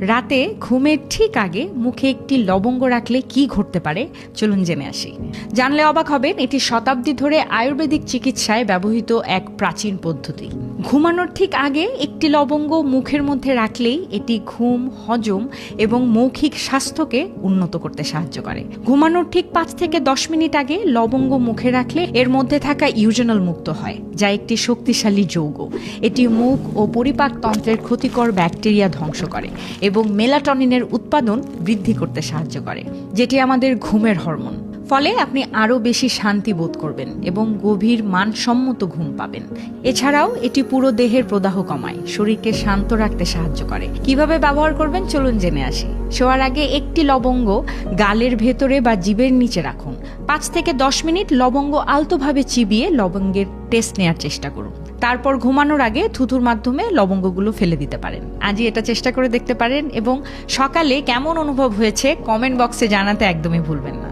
রাতে ঘুমের ঠিক আগে মুখে একটি লবঙ্গ রাখলে কি ঘটতে পারে চলুন জেনে আসি। জানলে অবাক হবেন, এটি শতাব্দী ধরে আয়ুর্বেদিক চিকিৎসায় ব্যবহৃত এক প্রাচীন পদ্ধতি। ঘুমানোর ঠিক আগে একটি লবঙ্গ মুখের মধ্যে রাখলেই এটি ঘুম, হজম এবং মৌখিক স্বাস্থ্যকে উন্নত করতে সাহায্য করে। ঘুমানোর ঠিক 5 থেকে 10 মিনিট আগে লবঙ্গ মুখে রাখলে এর মধ্যে থাকা ইউজেনল মুক্ত হয়, যা একটি শক্তিশালী যৌগ। এটি মুখ ও পরিপাক তন্ত্রের ক্ষতিকর ব্যাকটেরিয়া ধ্বংস করে এবং মেলাটনিনের উৎপাদন বৃদ্ধি করতে সাহায্য করে, যেটি আমাদের ঘুমের হরমোন। ফলে আপনি আরও বেশি শান্তি বোধ করবেন এবং গভীর মানসম্মত ঘুম পাবেন। এছাড়াও এটি পুরো দেহের প্রদাহ কমায়, শরীরকে শান্ত রাখতে সাহায্য করে। কিভাবে ব্যবহার করবেন চলুন জেনে আসি। শোয়ার আগে একটি লবঙ্গ গালের ভেতরে বা জিভের নিচে রাখুন। 5 থেকে 10 মিনিট লবঙ্গ আলতোভাবে চিবিয়ে লবঙ্গের টেস্ট নেওয়ার চেষ্টা করুন। তারপর ঘুমানোর আগে থুথুর মাধ্যমে লবঙ্গগুলো ফেলে দিতে পারেন। আজই এটা চেষ্টা করে দেখতে পারেন এবং সকালে কেমন অনুভব হয়েছে কমেন্ট বক্সে জানাতে একদমই ভুলবেন না।